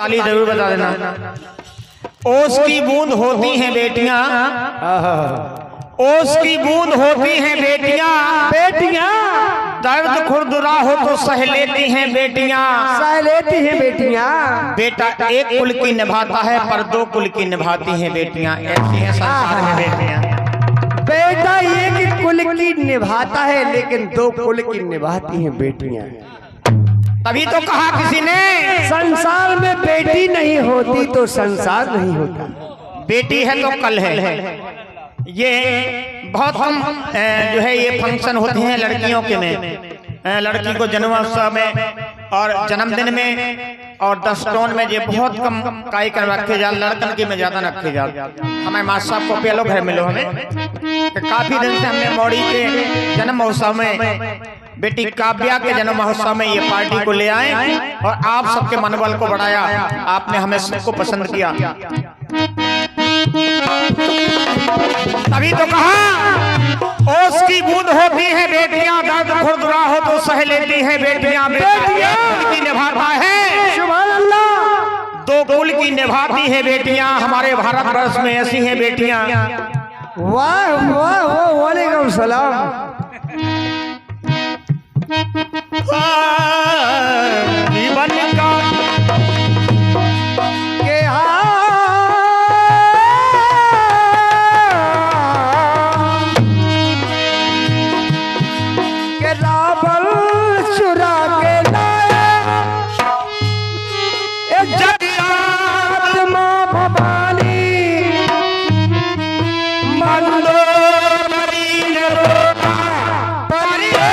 ताली जरूर बता देना। ओस की बूंद होती हैं बेटियां, ओस की बूंद होती हैं बेटियां, बेटियां दर्द खुरदुरा हो तो सह लेती हैं बेटियां, सह लेती हैं बेटियां। बेटा एक कुल की निभाता है पर दो कुल की निभाती हैं बेटियां, ऐसी हैं संसार में बेटियां। बेटा एक कुल की निभाता है लेकिन दो कुल की निभाती हैं बेटियां। तभी तो कहा किसी ने, संसार में बेटी नहीं होती तो संसार नहीं होता। बेटी है तो कल है। ये बहुत कम जो है ये फंक्शन होते हैं लड़कियों के में, लड़की को जन्मोत्सव में और जन्मदिन में और 10 टोन में ये बहुत कम कार्यक्रम रखे जाते, लड़कन की में ज्यादा रखे जाते। हमें मास्टर साहब को पेलो घर मिलो हमें, काफी दिन से हमने मौड़ी के जन्म महोत्सव में बेटी काव्या के जन्म महोत्सव में ये पार्टी को ले आए और आप सबके मनोबल को बढ़ाया, आपने हमें सबको पसंद किया। तभी तो कहा ओस की बूंद होती है बेटियां, दर्द खुरदुरा हो तो सह लेती है बेटियां, बेटियां की निभाता है सुभान अल्लाह, दो कुल की निभाती है बेटियां। हमारे भारतवर्ष में ऐसी हैं बेटियां। वाह वाह वाह, वालेकुम सलाम। जीवन का के के रावण चुरा के लाए जब आत्मा भवानी मंदोदरी ने रोका परिये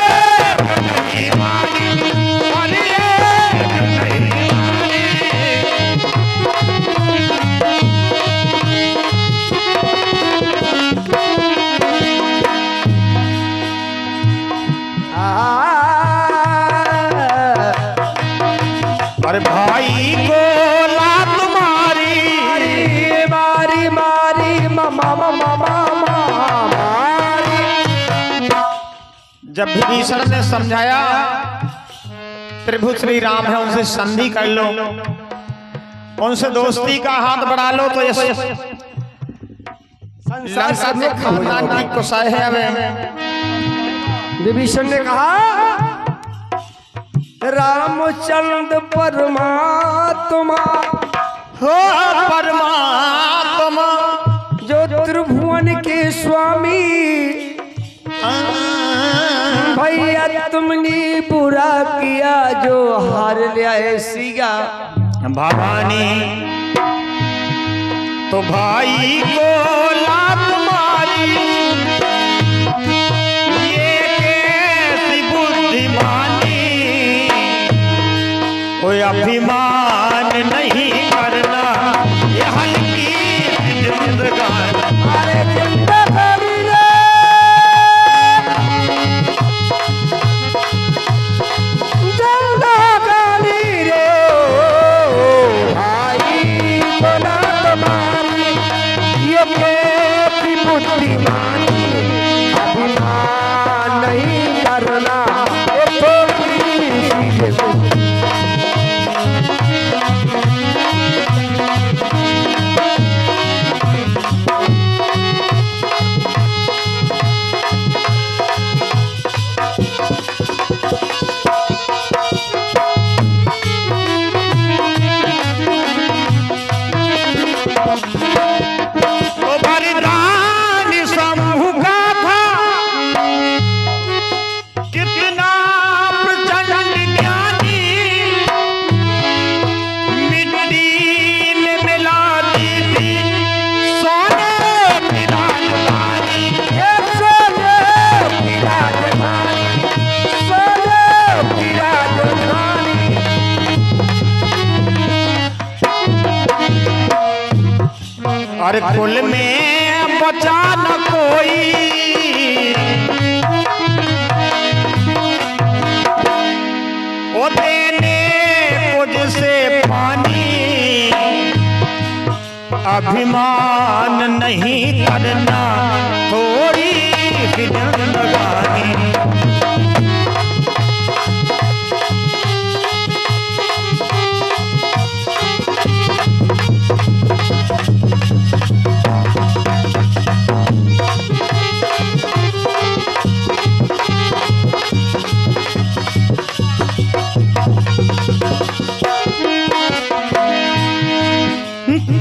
अरे भाई को लात मारी मारी मारी मामा मामा मारी। जब विभीषण ने समझाया प्रभु श्री राम है उनसे संधि कर लो, उनसे दोस्ती का हाथ बढ़ा लो तो ये लंका के खानदान की कुसाई है। हमें विभीषण ने कहा रामचंद्र परमात्मा हो परमात्मा जो त्रिभुवन के स्वामी, भैया तुमने बुरा किया जो हार लिया है सिया भवानी, तो भाई को लात मारी ये कैसी बुद्धिमानी, कोई अभिमान नहीं करना ये हल्की जिंदगानी। अरे जिंदगानी रे जिंदगानी रे भाई बना तुम्हारी ये कैसी बुद्धिमानी, अभिमान नहीं करना ये थोड़ी सी अरे कुल में बचा न कोई, ओ देने मुझसे पानी, अभिमान नहीं करना थोड़ी सी जिंदगानी।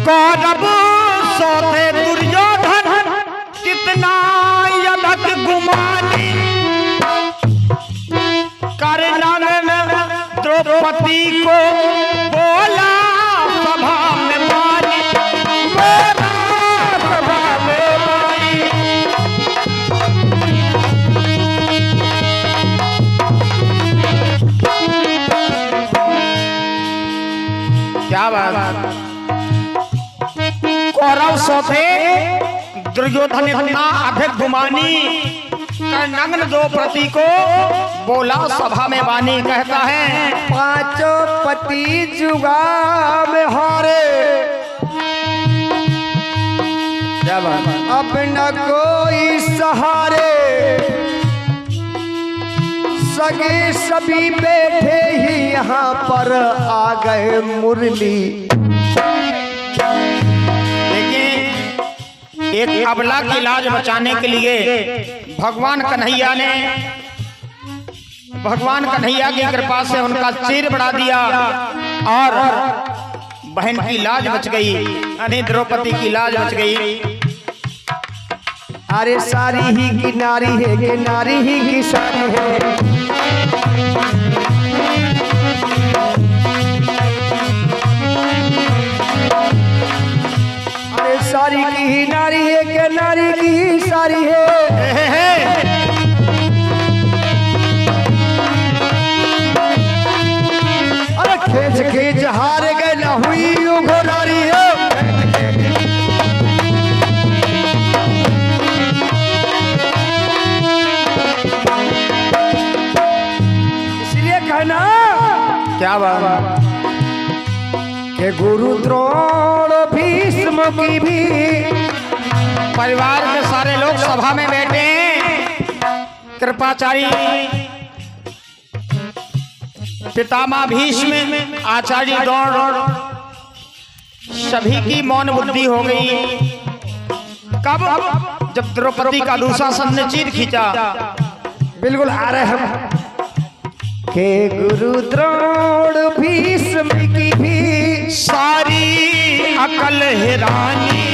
कौरव सोते दुर्योधन कितना यदक गुमानी करनन द्रौपदी को बोला सभा में मानी, बोला सभा में मानी। क्या बात। कौरव सोते दुर्योधन इतना अधिक गुमानी नग्न द्रौपदी को बोला सभा में वाणी। कहता है पांचों पति जुगा में हारे अब न कोई सहारे, सगे सभी बैठे ही यहाँ पर आ गए मुरली। एक अबला की लाज बचाने के लिए भगवान कन्हैया की कृपा से उनका सिर बढ़ा दिया और बहन की लाज बच गई, यानी द्रौपदी की लाज बच गई। अरे सारी ही की नारी है, ये नारी ही की सारी है। सारी की ही नारी है के नारी की ही सारी है। अरे खेच खेच हार गए न हुई घोड़ारी है। इसलिए कहना क्या बात के गुरु द्रोण भीष्म की भी परिवार के सारे लोग सभा में बैठे हैं। कृपाचारी पितामह भीष्म, आचार्य द्रोण, सभी की मौन बुद्धि हो गई। कब? जब द्रौपदी का दुशासन ने चीर खींचा। बिल्कुल आ रहे हम के गुरु द्रोण भीष्म की भी सारी अकल हैरानी,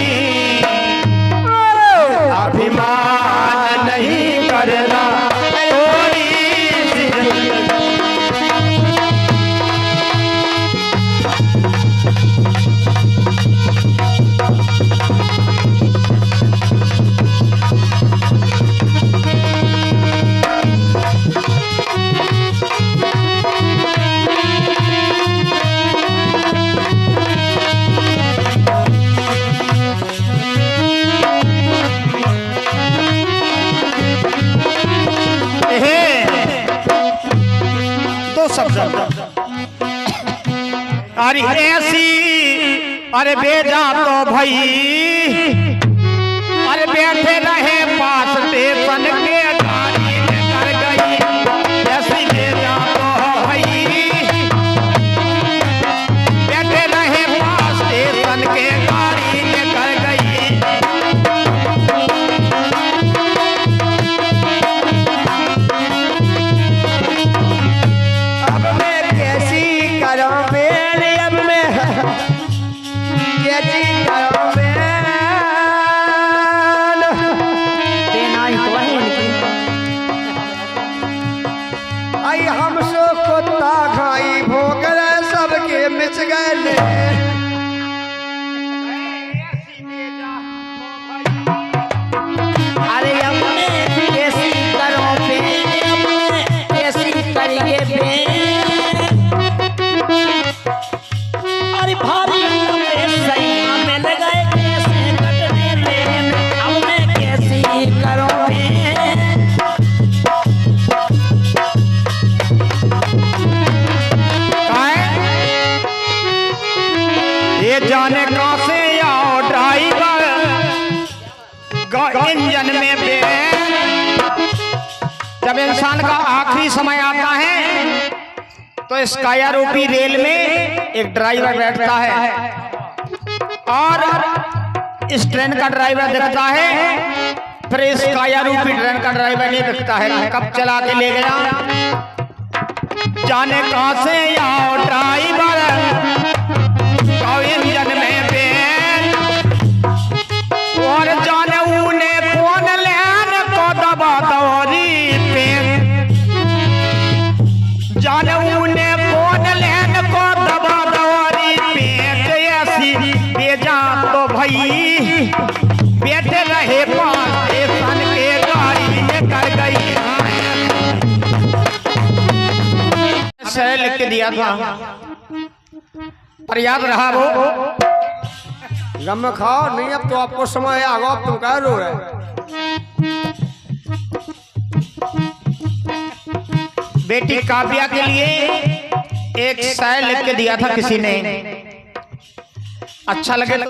अभिमान नहीं करना थोड़ी सी। अरे ऐसी अरे बेजा तो भई, अरे बैठे रहे पास स्टेशन के गाड़ी कर गई। ऐसी बेजा तो भई, बैठे रहे पास स्टेशन के गाड़ी कर गई। अब मैं कैसी करूं बेल, अब मैं कैसी करूं बेल। आई हम सो कुत्ता खाई भोगर सबके मिच गए। अरे हमने कैसी करो कैसी करेंगे बे, अरे भारी सैया में लगाए कैसे कटने लेन, हमने कैसी करो ये जाने कहां से आओ ड्राइवर इंजन में बे। जब इंसान का आखिरी समय आता है तो इस काया रूपी रेल में एक ड्राइवर बैठता है और इस ट्रेन का ड्राइवर दिखता है, फिर इस काया रूपी ट्रेन का ड्राइवर नहीं दिखता है। कब चला के ले गया जाने कहां से आओ ड्राइवर इंजन में बे। के दिया था, पर याद रहा वो? गम खाओ नहीं, अब तो आपको समय आ गया, अब तुम कह रो रहे। बेटी काव्या के लिए एक शायर लिख के दिया था किसी ने, अच्छा लगे